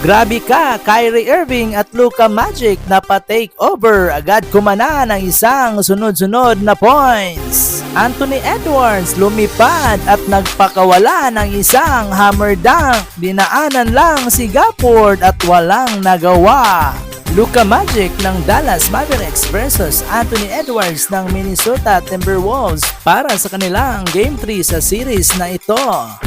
Grabe ka, Kyrie Irving at Luka Magic na pa-take over. Agad kumana ng isang sunod-sunod na points. Anthony Edwards lumipad at nagpakawala ng isang hammer dunk. Dinaanan lang si Gafford at walang nagawa. Luka Magic ng Dallas Mavericks versus Anthony Edwards ng Minnesota Timberwolves para sa kanilang Game 3 sa series na ito.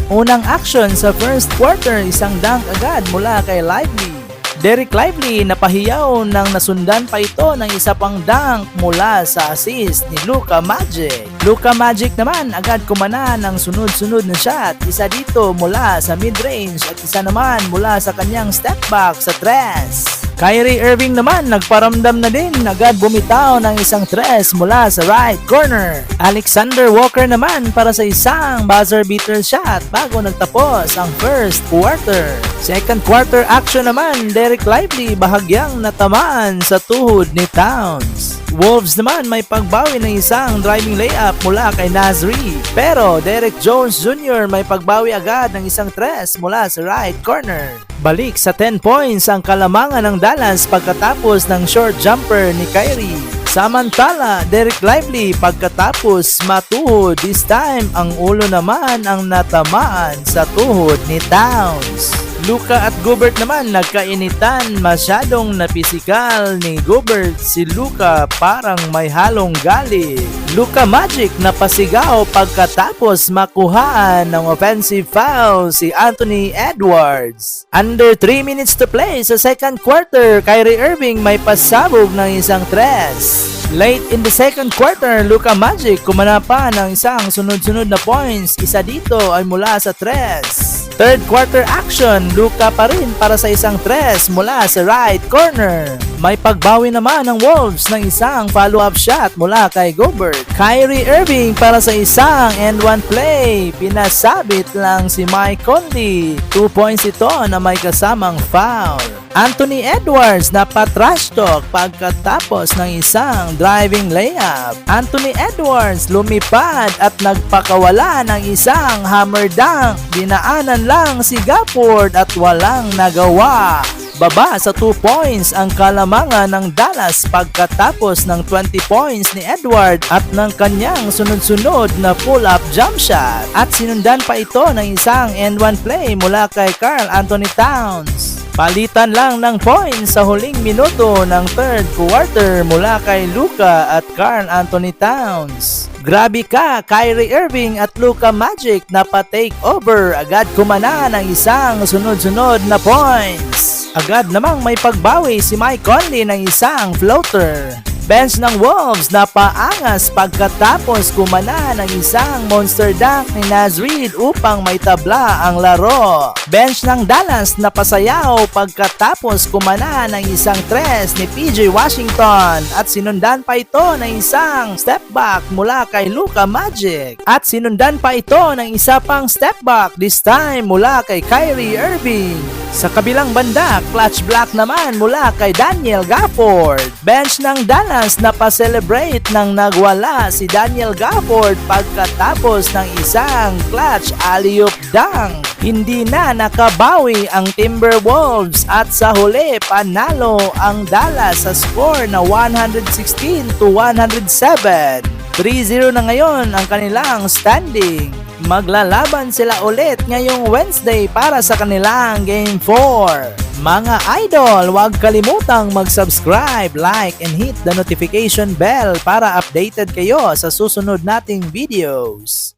Unang action sa first quarter, isang dunk agad mula kay Lively. Dereck Lively napahiyaw nang nasundan pa ito ng isa pang dunk mula sa assist ni Luka Magic. Luka Magic naman agad kumana ng sunod-sunod na shot, isa dito mula sa mid-range at isa naman mula sa kanyang step back sa tres. Kyrie Irving naman nagparamdam na din, agad bumitaw ng isang tres mula sa right corner. Alexander Walker naman para sa isang buzzer beater shot bago nagtapos ang first quarter. Second quarter action naman, Dereck Lively bahagyang natamaan sa tuhod ni Towns. Wolves naman may pagbawi ng isang driving layup mula kay Naz Reid. Pero Derek Jones Jr. may pagbawi agad ng isang tres mula sa right corner. Balik sa 10 points ang kalamangan ng Dallas pagkatapos ng short jumper ni Kyrie. Samantala, Dereck Lively pagkatapos matuhod, this time ang ulo naman ang natamaan sa tuhod ni Towns. Luka at Gobert naman nagkainitan, masyadong napisikal ni Gobert si Luka, parang may halong galit. Luka Magic napasigaw pagkatapos makuhaan ng offensive foul si Anthony Edwards. Under 3 minutes to play sa second quarter, Kyrie Irving may pasabog ng isang tres. Late in the second quarter, Luka Magic kumana pa ng isang sunod-sunod na points, isa dito ay mula sa tres. Third quarter action, Luka pa rin para sa isang tres mula sa right corner. May pagbawi naman ng Wolves ng isang follow-up shot mula kay Gobert. Kyrie Irving para sa isang and one play. Pinasabit lang si Mike Conley. 2 points ito na may kasamang foul. Anthony Edwards na pa-trash talk pagkatapos ng isang driving layup. Anthony Edwards lumipad at nagpakawala ng isang hammer dunk. Dinaanan lang si Gafford at walang nagawa. Baba sa 2 points ang kalamangan ng Dallas pagkatapos ng 20 points ni Edward at ng kanyang sunod-sunod na pull-up jump shot. At sinundan pa ito ng isang and one play mula kay Karl Anthony Towns. Palitan lang ng points sa huling minuto ng third quarter mula kay Luka at Karl Anthony Towns. Grabe ka, Kyrie Irving at Luka Magic na pa-take over. Agad kumana ng isang sunod-sunod na points. Agad namang may pagbawi si Mike Conley ng isang floater. Bench ng Wolves na paangas pagkatapos kumana ng isang monster dunk ni Naz Reid upang may tabla ang laro. Bench ng Dallas na pasayaw pagkatapos kumana ng isang tres ni PJ Washington at sinundan pa ito ng isang step back mula kay Luka Magic. At sinundan pa ito ng isa pang step back, this time mula kay Kyrie Irving. Sa kabilang banda, clutch block naman mula kay Daniel Gafford. Bench ng Dallas na pa-celebrate nang nagwala si Daniel Gafford pagkatapos ng isang clutch alley-oop dunk. Hindi na nakabawi ang Timberwolves at sa huli panalo ang Dallas sa score na 116-107. 3-0 na ngayon ang kanilang standing. Maglalaban sila ulit ngayong Wednesday para sa kanilang Game 4. Mga idol, huwag kalimutang mag-subscribe, like, and hit the notification bell para updated kayo sa susunod nating videos.